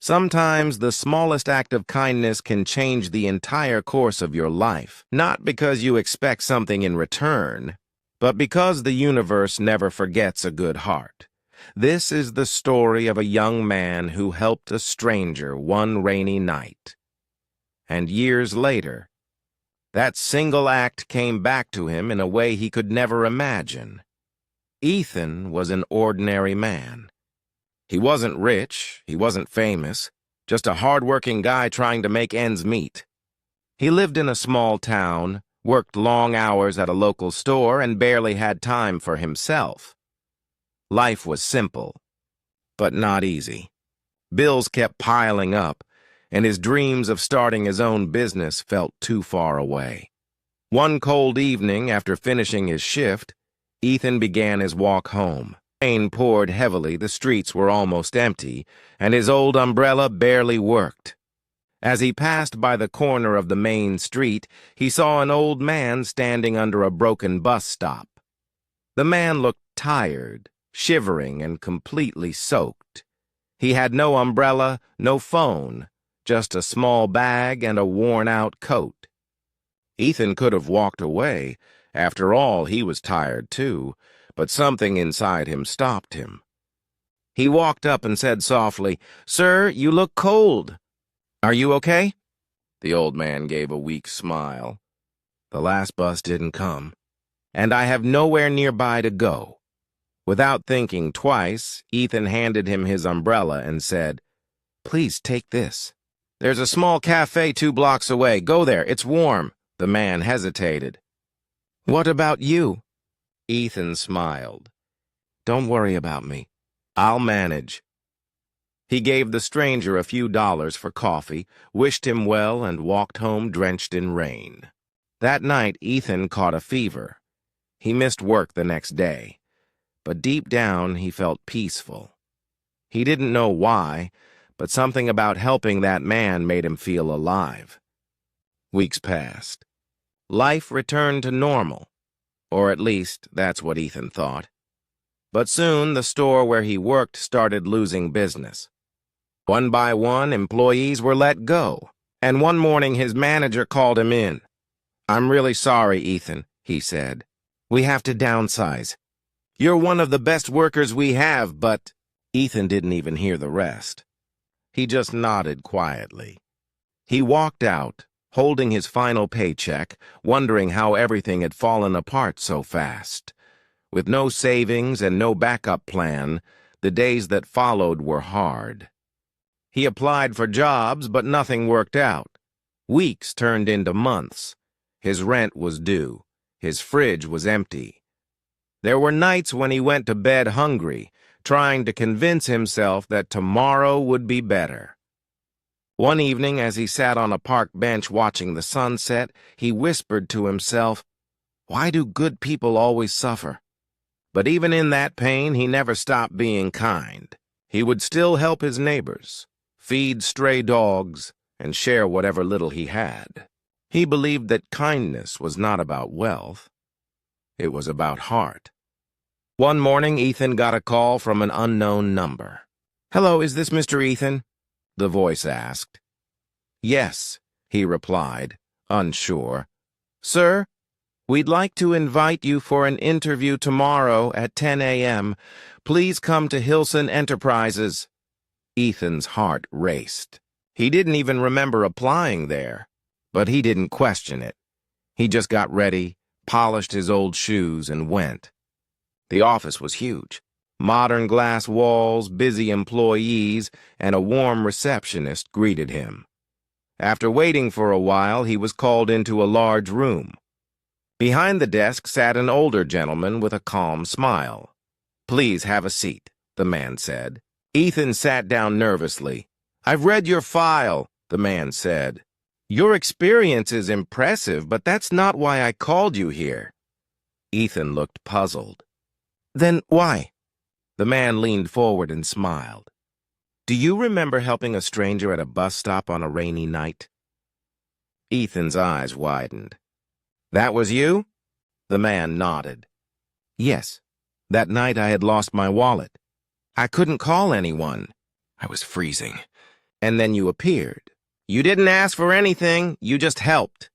Sometimes the smallest act of kindness can change the entire course of your life, not because you expect something in return, but because the universe never forgets a good heart. This is the story of a young man who helped a stranger one rainy night. And years later, that single act came back to him in a way he could never imagine. Ethan was an ordinary man. He wasn't rich, he wasn't famous, just a hard-working guy trying to make ends meet. He lived in a small town, worked long hours at a local store, and barely had time for himself. Life was simple, but not easy. Bills kept piling up, and his dreams of starting his own business felt too far away. One cold evening, after finishing his shift, Ethan began his walk home. Rain poured heavily, the streets were almost empty, and his old umbrella barely worked. As he passed by the corner of the main street, he saw an old man standing under a broken bus stop. The man looked tired, shivering, and completely soaked. He had no umbrella, no phone, just a small bag and a worn-out coat. Ethan could have walked away. After all, he was tired too, but something inside him stopped him. He walked up and said softly, "Sir, you look cold. Are you okay?" The old man gave a weak smile. "The last bus didn't come, and I have nowhere nearby to go." Without thinking twice, Ethan handed him his umbrella and said, "Please take this. There's a small cafe 2 blocks away. Go there, it's warm." The man hesitated. "What about you?" Ethan smiled. "Don't worry about me. I'll manage." He gave the stranger a few dollars for coffee, wished him well, and walked home drenched in rain. That night, Ethan caught a fever. He missed work the next day, but deep down he felt peaceful. He didn't know why, but something about helping that man made him feel alive. Weeks passed. Life returned to normal. Or at least, that's what Ethan thought. But soon, the store where he worked started losing business. One by one, employees were let go, and one morning his manager called him in. "I'm really sorry, Ethan," he said. "We have to downsize. You're one of the best workers we have, but—" Ethan didn't even hear the rest. He just nodded quietly. He walked out, holding his final paycheck, wondering how everything had fallen apart so fast. With no savings and no backup plan, the days that followed were hard. He applied for jobs, but nothing worked out. Weeks turned into months. His rent was due. His fridge was empty. There were nights when he went to bed hungry, trying to convince himself that tomorrow would be better. One evening, as he sat on a park bench watching the sunset, he whispered to himself, "Why do good people always suffer?" But even in that pain, he never stopped being kind. He would still help his neighbors, feed stray dogs, and share whatever little he had. He believed that kindness was not about wealth. It was about heart. One morning, Ethan got a call from an unknown number. "Hello, is this Mr. Ethan?" the voice asked. "Yes," he replied, unsure. "Sir, we'd like to invite you for an interview tomorrow at 10 a.m. Please come to Hilson Enterprises." Ethan's heart raced. He didn't even remember applying there, but he didn't question it. He just got ready, polished his old shoes, and went. The office was huge. Modern glass walls, busy employees, and a warm receptionist greeted him. After waiting for a while, he was called into a large room. Behind the desk sat an older gentleman with a calm smile. "Please have a seat," the man said. Ethan sat down nervously. "I've read your file," the man said. "Your experience is impressive, but that's not why I called you here." Ethan looked puzzled. "Then why?" The man leaned forward and smiled. "Do you remember helping a stranger at a bus stop on a rainy night?" Ethan's eyes widened. "That was you?" The man nodded. "Yes. That night I had lost my wallet. I couldn't call anyone. I was freezing. and then you appeared. You didn't ask for anything, you just helped."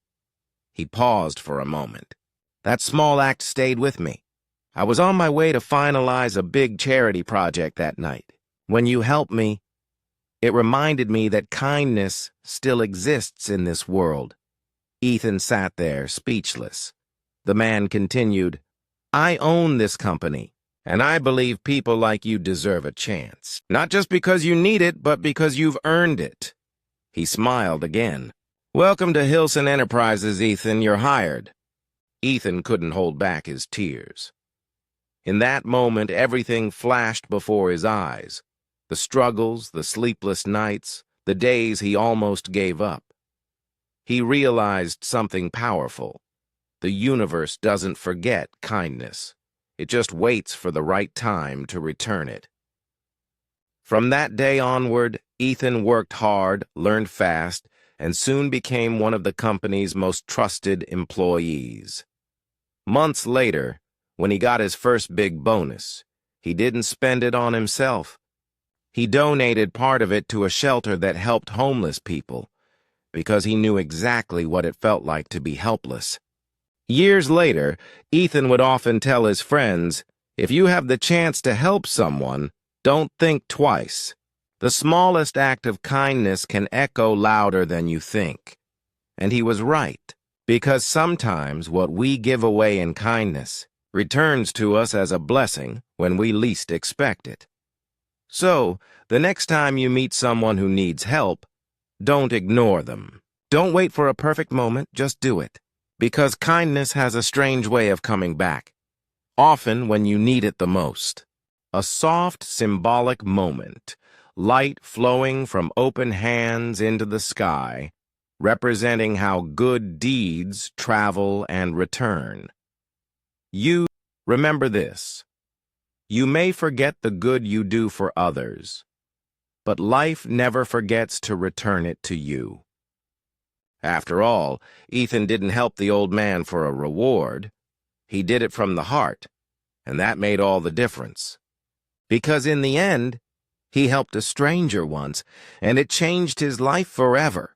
He paused for a moment. That small act stayed with me. I was on my way to finalize a big charity project that night. When you helped me, it reminded me that kindness still exists in this world. Ethan sat there, speechless. The man continued, "I own this company, and I believe people like you deserve a chance. Not just because you need it, but because you've earned it." He smiled again. "Welcome to Hilson Enterprises, Ethan. You're hired." Ethan couldn't hold back his tears. In that moment, everything flashed before his eyes. The struggles, the sleepless nights, the days he almost gave up. He realized something powerful. The universe doesn't forget kindness. It just waits for the right time to return it. From that day onward, Ethan worked hard, learned fast, and soon became one of the company's most trusted employees. Months later, when he got his first big bonus, he didn't spend it on himself. He donated part of it to a shelter that helped homeless people, because he knew exactly what it felt like to be helpless. Years later, Ethan would often tell his friends, "If you have the chance to help someone, don't think twice. The smallest act of kindness can echo louder than you think." And he was right, because sometimes what we give away in kindness returns to us as a blessing when we least expect it. So, the next time you meet someone who needs help, don't ignore them. Don't wait for a perfect moment, just do it. Because kindness has a strange way of coming back, often when you need it the most. A soft, symbolic moment, light flowing from open hands into the sky, representing how good deeds travel and return. Remember this. You may forget the good you do for others, but life never forgets to return it to you. After all, Ethan didn't help the old man for a reward. He did it from the heart, and that made all the difference. Because in the end, he helped a stranger once, and it changed his life forever.